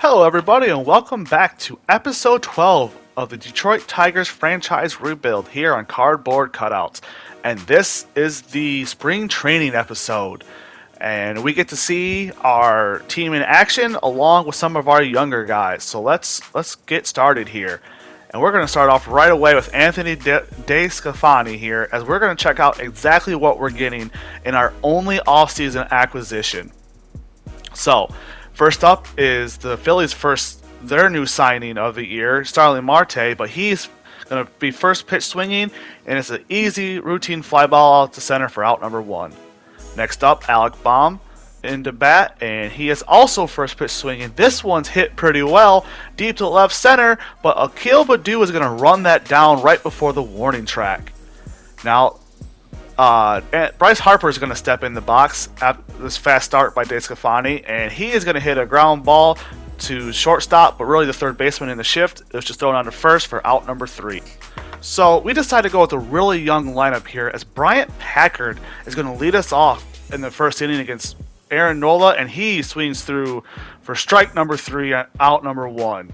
Hello everybody and welcome back to episode 12 of the Detroit Tigers franchise rebuild here on Cardboard Cutouts. And this is the spring training episode. And we get to see our team in action along with some of our younger guys. So let's get started here. And we're going to start off right away with Anthony DeSclafani here, as we're going to check out exactly what we're getting in our only offseason acquisition. So, first up is the Phillies' their new signing of the year, Starling Marte, but he's going to be first pitch swinging, and it's an easy routine fly ball out to center for out number 1. Next up, Alec Bohm into bat, and he is also first pitch swinging. This one's hit pretty well, deep to left center, but Akil Baddoo is going to run that down right before the warning track. Now, Bryce Harper is going to step in the box at this fast start by DeSclafani, and he is going to hit a ground ball to shortstop, but really the third baseman in the shift. It was just thrown on to first for out number 3. So we decided to go with a really young lineup here, as Bryant Packard is going to lead us off in the first inning against Aaron Nola, and he swings through for strike number 3 at out number 1.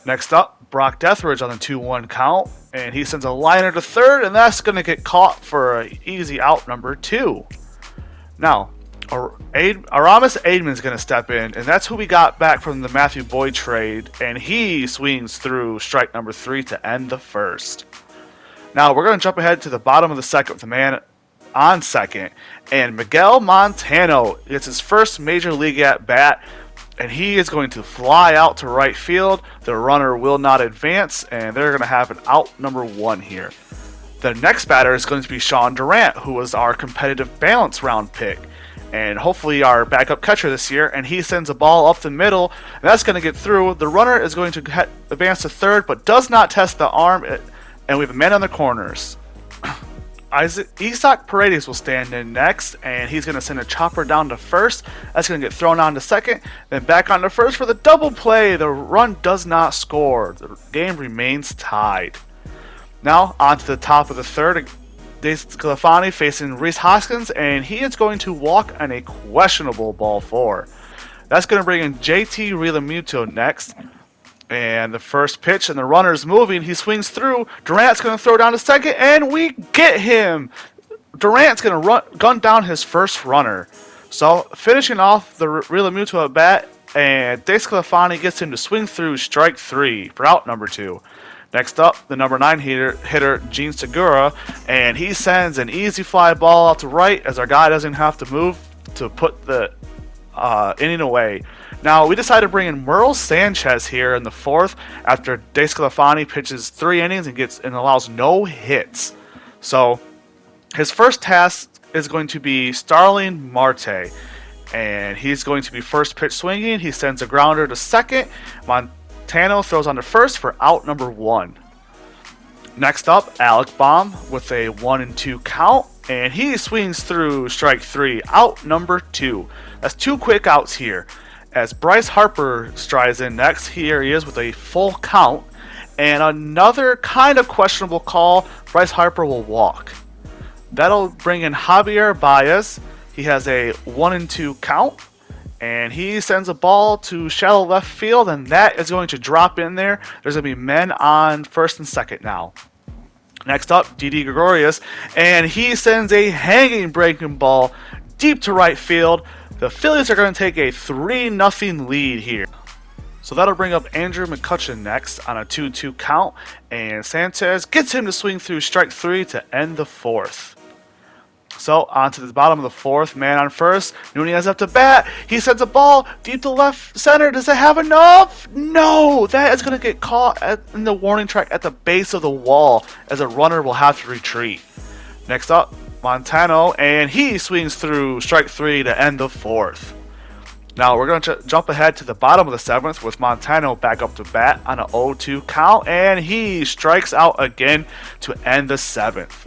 Next up, Brock Deathridge on the 2-1 count, and he sends a liner to third, and that's going to get caught for an easy out number 2. Now, Aramis Aidman is going to step in, and that's who we got back from the Matthew Boyd trade, and he swings through strike number 3 to end the first. Now, we're going to jump ahead to the bottom of the second with the man on second, and Miguel Montano gets his first major league at bat, and he is going to fly out to right field. The runner will not advance, and they're going to have an out number 1 here. The next batter is going to be Sean Durant, who was our competitive balance round pick, and hopefully our backup catcher this year, and he sends a ball up the middle, and that's going to get through. The runner is going to advance to third, but does not test the arm, and we have a man on the corners. Isaac Paredes will stand in next, and he's going to send a chopper down to first. That's going to get thrown on to second, then back on to first for the double play. The run does not score. The game remains tied. Now, on to the top of the third. DeSclafani facing Rhys Hoskins, and he is going to walk on a questionable ball 4. That's going to bring in JT Realmuto next. And the first pitch, and the runner's moving. He swings through. Durant's going to throw down to second, and we get him. Durant's going to gun down his first runner. So finishing off the Realmuto at bat, and DeSclafani gets him to swing through strike 3 for out number 2. Next up, the number 9 hitter Gene Segura, and he sends an easy fly ball out to right, as our guy doesn't have to move to put the inning away. Now, we decided to bring in Merle Sanchez here in the 4th after DeSclafani pitches 3 innings and allows no hits. So, his first task is going to be Starling Marte, and he's going to be first pitch swinging. He sends a grounder to second. Montano throws on to first for out number 1. Next up, Alec Bohm with a 1-2 count, and he swings through strike 3, out number 2. That's 2 quick outs here. As Bryce Harper strides in next, here he is with a full count, and another kind of questionable call. Bryce Harper will walk. That'll bring in Javier Baez. He has a 1-2 count, and he sends a ball to shallow left field, and that is going to drop in there. There's going to be men on first and second now. Next up, Didi Gregorius, and he sends a hanging breaking ball deep to right field. The Phillies are going to take a 3-0 lead here. So that'll bring up Andrew McCutchen next on a 2-2 count, and Sanchez gets him to swing through strike 3 to end the 4th. So on to the bottom of the 4th, man on first. Nunez up to bat. He sends a ball deep to left center. Does it have enough? No! That is going to get caught in the warning track at the base of the wall, as a runner will have to retreat. Next up, Montano, and he swings through strike 3 to end the 4th. Now we're going to jump ahead to the bottom of the 7th with Montano back up to bat on an 0-2 count, and he strikes out again to end the 7th.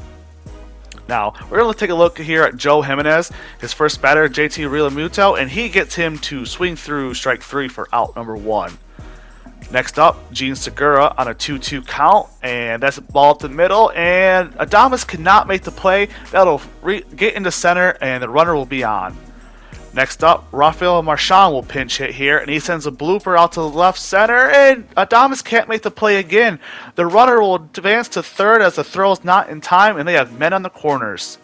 Now, we're going to take a look here at Joe Jimenez, his first batter, JT Realmuto, and he gets him to swing through strike 3 for out number 1. Next up, Gene Segura on a 2-2 count, and that's a ball up the middle, and Adames cannot make the play. That'll get into center, and the runner will be on. Next up, Raphael Marchand will pinch hit here, and he sends a blooper out to the left center, and Adames can't make the play again. The runner will advance to third as the throw is not in time, and they have men on the corners.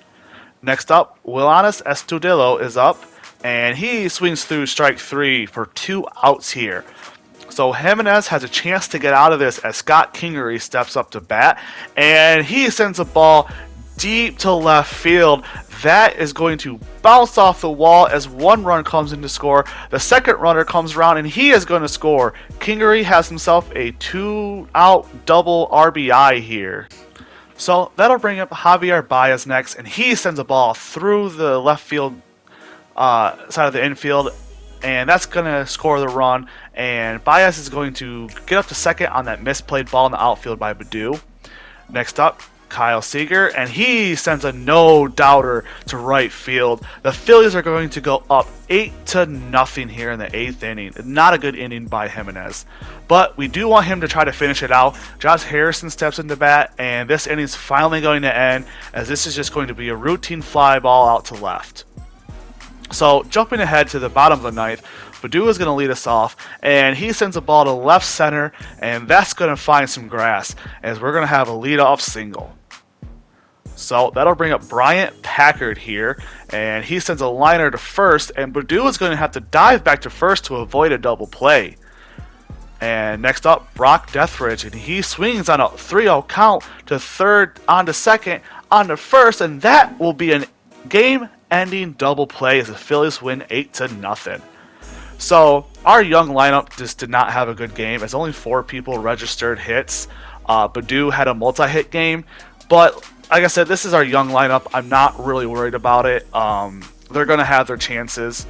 Next up, Willanis Estudillo is up, and he swings through strike 3 for 2 outs here. So Jimenez has a chance to get out of this as Scott Kingery steps up to bat, and he sends a ball deep to left field. That is going to bounce off the wall as one run comes in to score. The second runner comes around and he is going to score. Kingery has himself a 2-out double RBI here. So that'll bring up Javier Baez next, and he sends a ball through the left field side of the infield, and that's going to score the run. And Baez is going to get up to second on that misplayed ball in the outfield by Baddoo. Next up, Kyle Seeger, and he sends a no-doubter to right field. The Phillies are going to go up 8-0 here in the 8th inning. Not a good inning by Jimenez, but we do want him to try to finish it out. Josh Harrison steps into bat, and this inning's finally going to end, as this is just going to be a routine fly ball out to left. So jumping ahead to the bottom of the 9th, Baddoo is going to lead us off, and he sends a ball to left center, and that's going to find some grass, as we're going to have a leadoff single. So that'll bring up Bryant Packard here, and he sends a liner to first, and Baddoo is going to have to dive back to first to avoid a double play. And next up, Brock Deathridge, and he swings on a 3-0 count to third, on to second, on to first, and that will be a game-ending double play as the Phillies win 8-0. So our young lineup just did not have a good game, as only 4 people registered hits. Baddoo had a multi-hit game, but like I said, this is our young lineup. I'm not really worried about it. They're going to have their chances.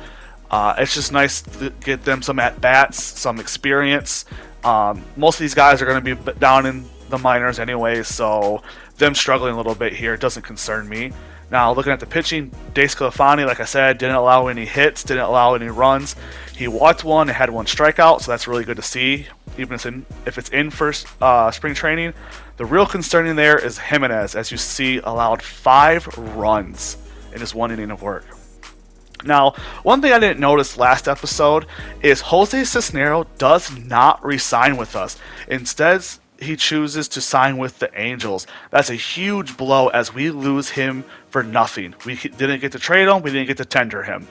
It's just nice to get them some at-bats, some experience. Most of these guys are going to be down in the minors anyway, so them struggling a little bit here doesn't concern me. Now, looking at the pitching, Dace Sclafani, like I said, didn't allow any hits, didn't allow any runs. He walked one and had 1 strikeout, so that's really good to see, even if it's in first spring training. The real concerning there is Jimenez, as you see, allowed 5 runs in his 1 inning of work. Now, one thing I didn't notice last episode is Jose Cisnero does not re-sign with us. Instead, he chooses to sign with the Angels. That's a huge blow, as we lose him for nothing. We didn't get to trade him, we didn't get to tender him.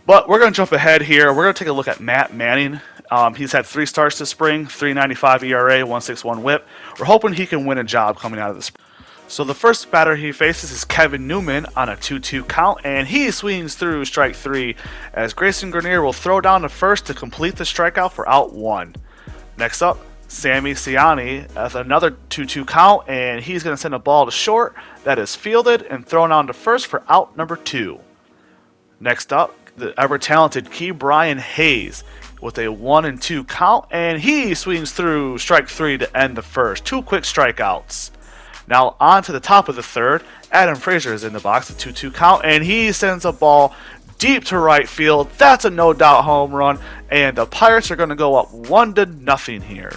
But we're going to jump ahead here. We're going to take a look at Matt Manning. He's had 3 starts this spring, 3.95 ERA, 1.61 WHIP. We're hoping he can win a job coming out of this. So the first batter he faces is Kevin Newman on a 2-2 count, and he swings through strike 3 as Grayson Grenier will throw down to first to complete the strikeout for out 1. Next up, Sammy Siani at another 2-2 count, and he's going to send a ball to short that is fielded and thrown on to first for out number 2. Next up, the ever-talented Key Brian Hayes with a 1-2 count, and he swings through strike 3 to end the first. 2 quick strikeouts. Now on to the top of the third, Adam Frazier is in the box, a 2-2 count, and he sends a ball deep to right field. That's a no-doubt home run, and the Pirates are going to go up 1-0 here.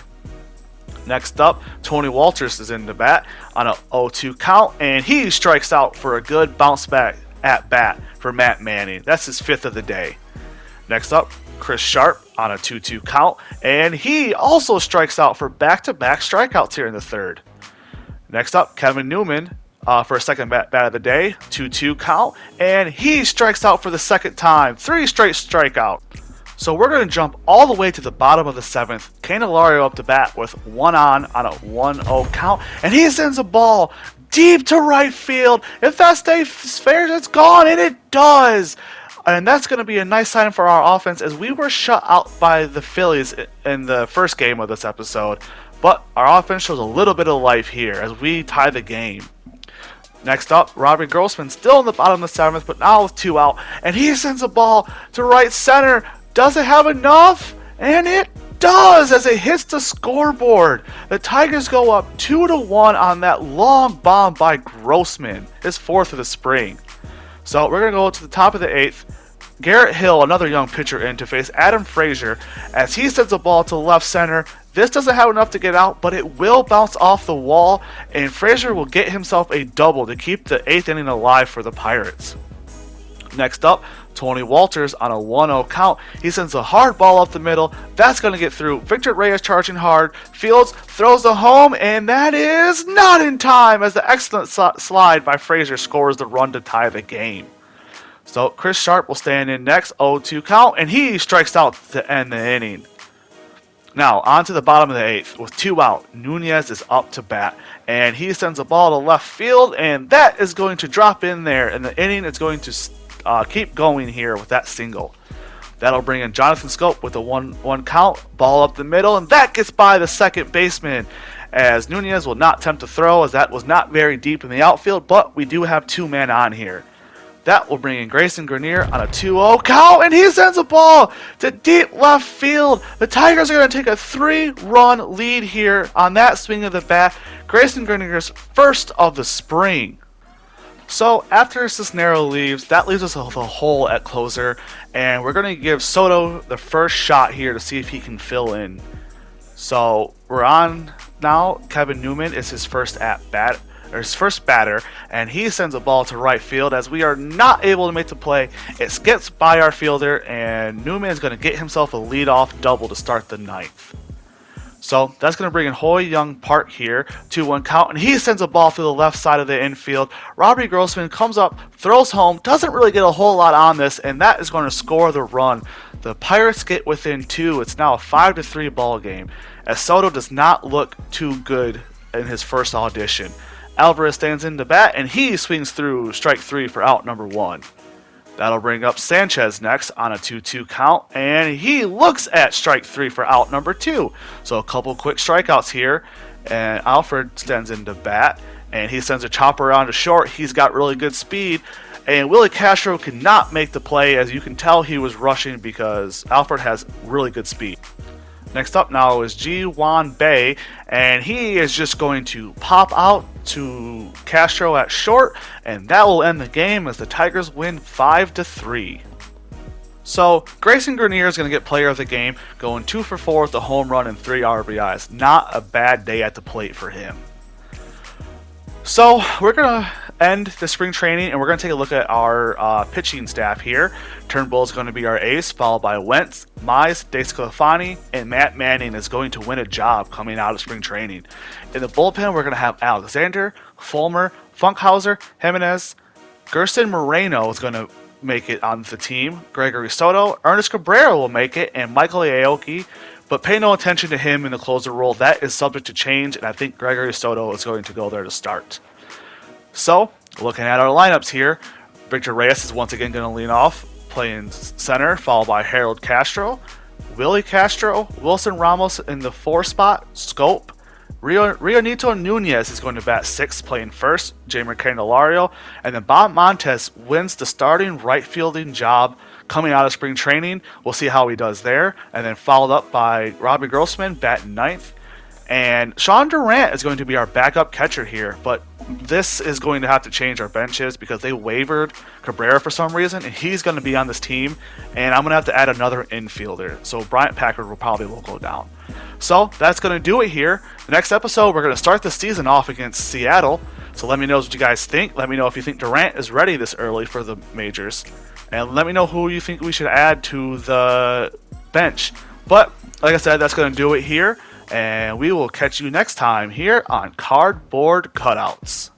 Next up, Tony Walters is in the bat on a 0-2 count, and he strikes out for a good bounce back at bat for Matt Manning. That's his 5th of the day. Next up, Chris Sharp on a 2-2 count, and he also strikes out for back-to-back strikeouts here in the third. Next up, Kevin Newman for a second bat of the day, 2-2 count, and he strikes out for the second time, 3 straight strikeout. So we're going to jump all the way to the bottom of the 7th. Candelario up to bat with 1 on a 1-0 count, and he sends a ball deep to right field. If that stays fair, it's gone, and it does. And that's going to be a nice sign for our offense, as we were shut out by the Phillies in the first game of this episode. But our offense shows a little bit of life here as we tie the game. Next up, Robbie Grossman still in the bottom of the 7th, but now with 2 out, and he sends a ball to right center. Does it have enough? And it does, as it hits the scoreboard. The Tigers go up 2-1 on that long bomb by Grossman, his 4th of the spring. So we're going to go to the top of the 8th. Garrett Hill, another young pitcher, in to face Adam Frazier as he sends a ball to left center. This doesn't have enough to get out, but it will bounce off the wall, and Frazier will get himself a double to keep the 8th inning alive for the Pirates. Next up, Tony Walters on a 1-0 count. He sends a hard ball up the middle. That's going to get through. Victor Reyes charging hard. Fields throws the home, and that is not in time as the excellent slide by Frazier scores the run to tie the game. So Chris Sharp will stand in next, 0-2 count, and he strikes out to end the inning. Now, on to the bottom of the 8th. With 2 out, Nunez is up to bat, and he sends a ball to left field, and that is going to drop in there, and the inning is going to keep going here with that single. That'll bring in Jonathan Scope with a 1-1 count, ball up the middle, and that gets by the second baseman, as Nunez will not attempt to throw, as that was not very deep in the outfield, but we do have 2 men on here. That will bring in Grayson Grenier on a 2-0 count, and he sends a ball to deep left field. The Tigers are going to take a 3-run lead here on that swing of the bat. Grayson Grenier's first of the spring. So after Cisnero leaves, that leaves us with a hole at closer, and we're going to give Soto the first shot here to see if he can fill in. So we're on now. Kevin Newman is his first at-bat. Or his first batter, and he sends a ball to right field as we are not able to make the play. It skips by our fielder, and Newman is going to get himself a leadoff double to start the 9th. So that's going to bring in Hoy Young Park here, 2-1 count, and he sends a ball through the left side of the infield. Robbie Grossman comes up, throws home, doesn't really get a whole lot on this, and that is going to score the run. The Pirates get within 2. It's now a 5-3 ball game, as Soto does not look too good in his first audition. Alvarez stands in the bat, and he swings through strike 3 for out number 1. That'll bring up Sanchez next on a 2-2 count, and he looks at strike 3 for out number 2. So a couple quick strikeouts here, and Alfred stands in the bat, and he sends a chopper around to short. He's got really good speed, and Willie Castro cannot make the play, as you can tell he was rushing because Alfred has really good speed. Next up now is Ji-Wan Bae, and he is just going to pop out to Castro at short, and that will end the game as the Tigers win 5-3. So Grayson Grenier is going to get player of the game, going 2 for 4 with a home run and 3 RBIs. Not a bad day at the plate for him. So we're going to end the spring training, and we're going to take a look at our pitching staff here. Turnbull is going to be our ace, followed by Wentz, Mize, DeSclafani, and Matt Manning is going to win a job coming out of spring training. In the bullpen, we're going to have Alexander, Fulmer, Funkhauser, Jimenez, Gerson Moreno is going to make it on the team, Gregory Soto, Ernest Cabrera will make it, and Michael Aoki. But pay no attention to him in the closer role. That is subject to change, and I think Gregory Soto is going to go there to start. So, looking at our lineups here, Victor Reyes is once again going to lean off, playing center, followed by Harold Castro, Willie Castro, Wilson Ramos in the 4 spot, Scope, Rionito Nunez is going to bat 6th, playing first, Jamer Candelario, and then Bob Montes wins the starting right fielding job coming out of spring training. We'll see how he does there, and then followed up by Robbie Grossman batting 9th. And Sean Durant is going to be our backup catcher here, but this is going to have to change our benches because they wavered Cabrera for some reason, and he's going to be on this team, and I'm going to have to add another infielder. So Bryant Packard will go down. So that's going to do it here. The next episode, we're going to start the season off against Seattle. So let me know what you guys think. Let me know if you think Durant is ready this early for the majors. And let me know who you think we should add to the bench. But like I said, that's going to do it here. And we will catch you next time here on Cardboard Cutouts.